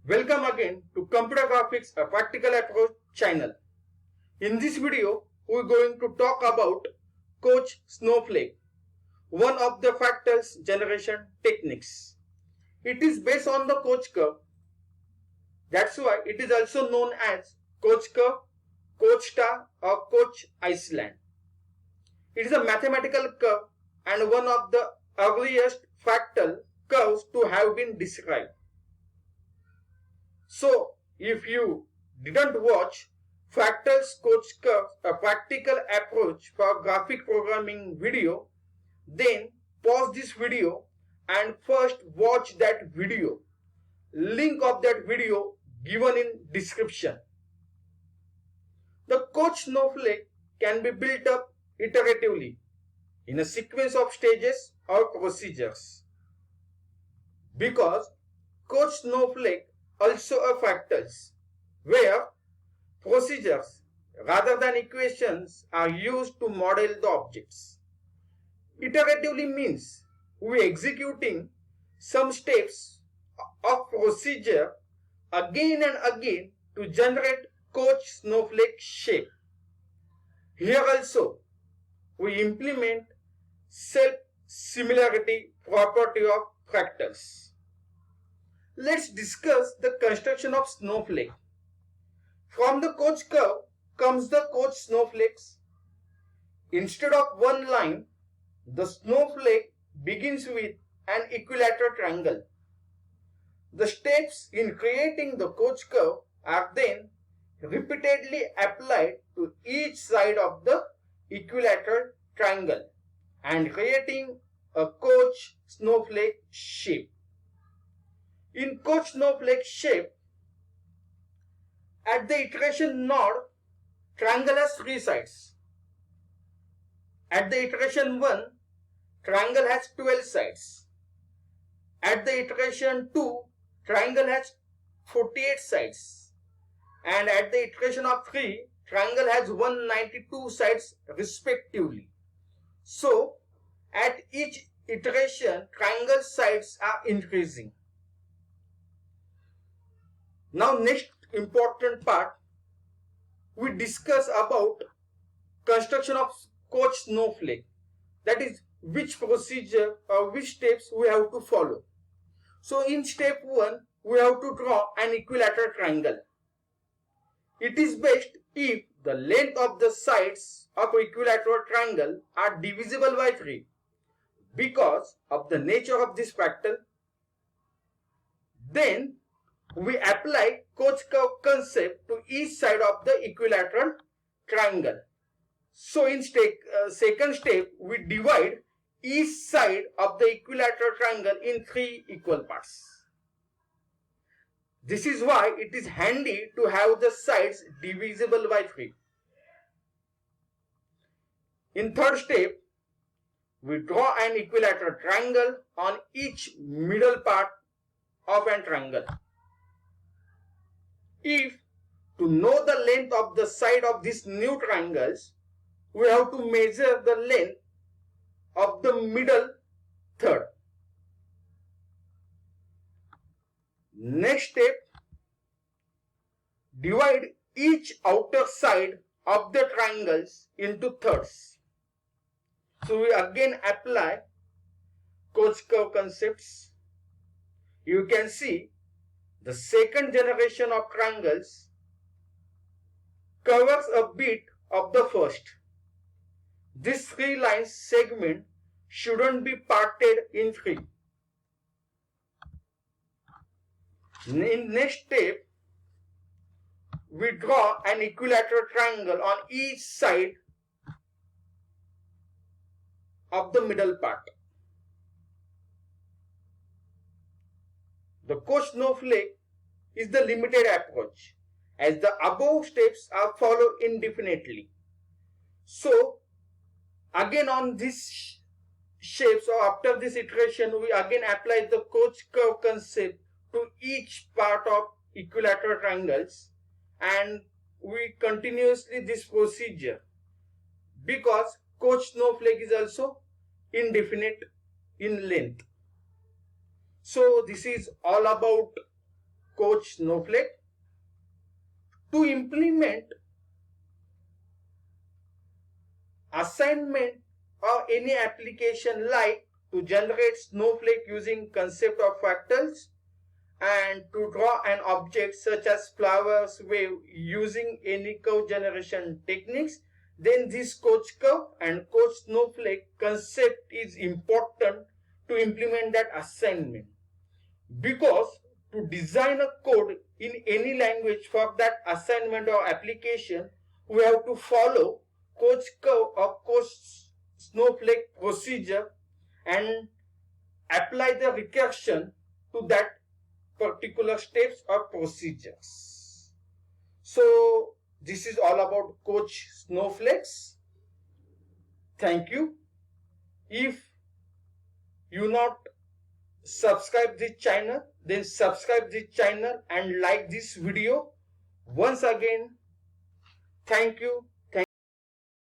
Welcome again to Computer Graphics, a practical approach channel. In this video, we are going to talk about Coach Snowflake, one of the fractals generation techniques. It is based on the Coach curve. That's why it is also known as Coach curve, Coach star or Coach Iceland. It is a mathematical curve and one of the earliest fractal curves to have been described. So, if you didn't watch Fractals Coach Curves, a practical approach for graphic programming video, then pause this video and first watch that video. Link of that video given in description. The Coach Snowflake can be built up iteratively in a sequence of stages or procedures. Because Coach Snowflake also a fractals, where procedures rather than equations are used to model the objects. Iteratively means we executing some steps of procedure again and again to generate Coach Snowflake shape. Here also we implement self-similarity property of fractals. Let's discuss the construction of snowflake. From the Coach curve comes the Coach snowflakes. Instead of one line, the snowflake begins with an equilateral triangle. The steps in creating the Coach curve are then repeatedly applied to each side of the equilateral triangle and creating a Coach snowflake shape. In Coach Snowflake shape, at the iteration node, triangle has 3 sides. At the iteration 1, triangle has 12 sides. At the iteration 2, triangle has 48 sides. And at the iteration of 3, triangle has 192 sides respectively. So, at each iteration, triangle sides are increasing. Now next important part, we discuss about construction of Coach Snowflake. That is which procedure or which steps we have to follow. So in step 1, we have to draw an equilateral triangle. It is best if the length of the sides of equilateral triangle are divisible by 3 because of the nature of this fractal. Then we apply Coach curve concept to each side of the equilateral triangle. So in second step, we divide each side of the equilateral triangle in 3 equal parts. This is why it is handy to have the sides divisible by 3. In third step, we draw an equilateral triangle on each middle part of an triangle. If to know the length of the side of these new triangles, we have to measure the length of the middle third. Next step, divide each outer side of the triangles into thirds. So we again apply Coach curve concepts. You can see the second generation of triangles covers a bit of the first. This 3 lines segment shouldn't be parted in 3. In next step, we draw an equilateral triangle on each side of the middle part. The Coach Snowflake is the limited approach, as the above steps are followed indefinitely. So, again on this shape, so after this iteration, we again apply the Coach curve concept to each part of equilateral triangles and we continuously this procedure because Coach Snowflake is also indefinite in length. So this is all about Coach Snowflake. To implement assignment or any application like to generate snowflake using concept of fractals, and to draw an object such as flowers wave using any curve generation techniques, then this coach curve and coach snowflake concept is important to implement that assignment. Because to design a code in any language for that assignment or application, we have to follow coach curve or coach snowflake procedure and apply the recursion to that particular steps or procedures. So this is all about coach snowflakes. Thank you. If you not subscribe this channel, then subscribe this channel and like this video. Once again, thank you.